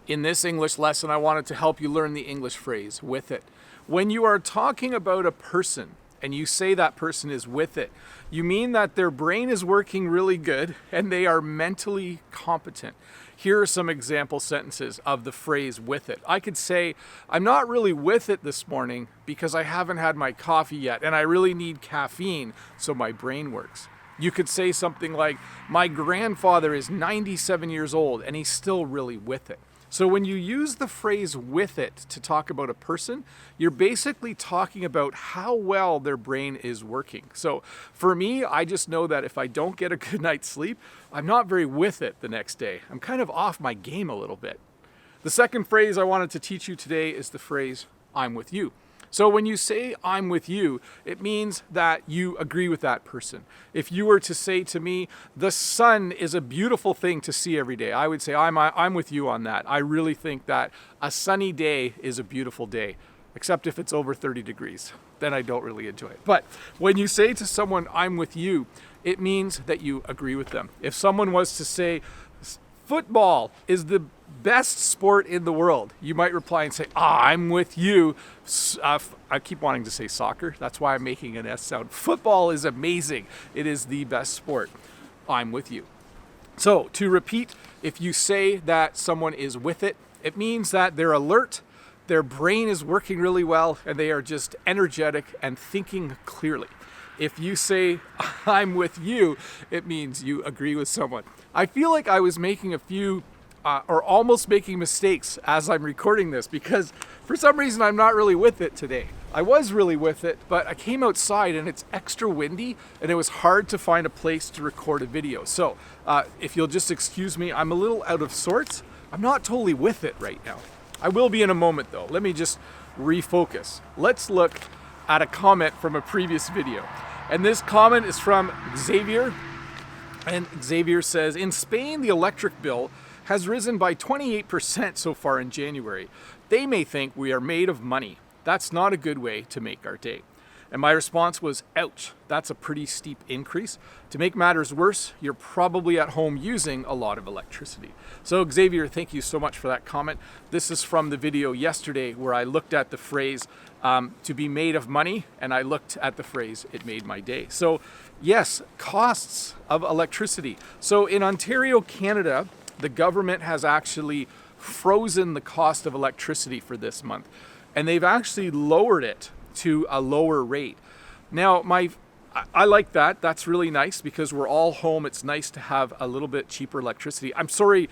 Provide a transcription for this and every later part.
In this English lesson, I wanted to help you learn the English phrase, with it. When you are talking about a person and you say that person is with it, you mean that their brain is working really good and they are mentally competent. Here are some example sentences of the phrase with it. I could say, I'm not really with it this morning because I haven't had my coffee yet and I really need caffeine so my brain works. You could say something like, my grandfather is 97 years old and he's still really with it. So when you use the phrase with it to talk about a person, you're basically talking about how well their brain is working. So for me, I just know that if I don't get a good night's sleep, I'm not very with it the next day. I'm kind of off my game a little bit. The second phrase I wanted to teach you today is the phrase, I'm with you. So when you say I'm with you, it means that you agree with that person. If you were to say to me, the sun is a beautiful thing to see every day, I would say I'm with you on that. I really think that a sunny day is a beautiful day, except if it's over 30 degrees. Then I don't really enjoy it. But when you say to someone, I'm with you, it means that you agree with them. If someone was to say, football is the best sport in the world, you might reply and say, I'm with you. I keep wanting to say soccer. That's why I'm making an S sound. Football is amazing. It is the best sport. I'm with you. So to repeat, if you say that someone is with it, it means that they're alert, their brain is working really well, and they are just energetic and thinking clearly. If you say, I'm with you, it means you agree with someone. I feel like I was making a few or almost making mistakes as I'm recording this because for some reason I'm not really with it today. I was really with it, but I came outside and it's extra windy and it was hard to find a place to record a video. So if you'll just excuse me, I'm a little out of sorts. I'm not totally with it right now. I will be in a moment though. Let me just refocus. Let's look at a comment from a previous video. And this comment is from Xavier. And Xavier says, in Spain, the electric bill has risen by 28% so far in January. They may think we are made of money. That's not a good way to make our day. And my response was, ouch, that's a pretty steep increase. To make matters worse, you're probably at home using a lot of electricity. So Xavier, thank you so much for that comment. This is from the video yesterday where I looked at the phrase, to be made of money, and I looked at the phrase, it made my day. So yes, costs of electricity. So in Ontario, Canada, the government has actually frozen the cost of electricity for this month, and they've actually lowered it to a lower rate. Now, I like that. That's really nice because we're all home. It's nice to have a little bit cheaper electricity. I'm sorry,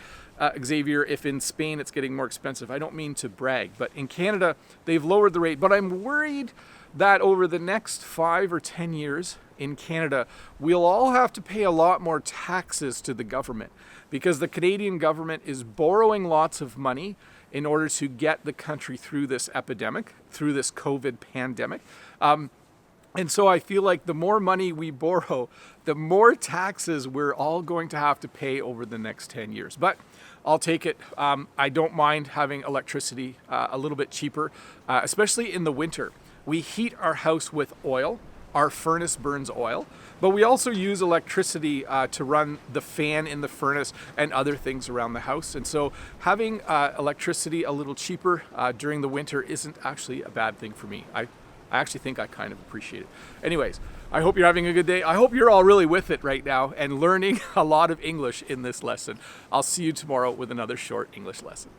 Xavier, if in Spain it's getting more expensive. I don't mean to brag, but in Canada, they've lowered the rate. But I'm worried that over the next 5 or 10 years in Canada, we'll all have to pay a lot more taxes to the government because the Canadian government is borrowing lots of money in order to get the country through this epidemic, through this COVID pandemic. And so I feel like the more money we borrow, the more taxes we're all going to have to pay over the next 10 years. But I'll take it. I don't mind having electricity a little bit cheaper, especially in the winter. We heat our house with oil. Our furnace burns oil, but we also use electricity to run the fan in the furnace and other things around the house. And so having electricity a little cheaper during the winter isn't actually a bad thing for me. I actually think I kind of appreciate it. Anyways, I hope you're having a good day. I hope you're all really with it right now and learning a lot of English in this lesson. I'll see you tomorrow with another short English lesson.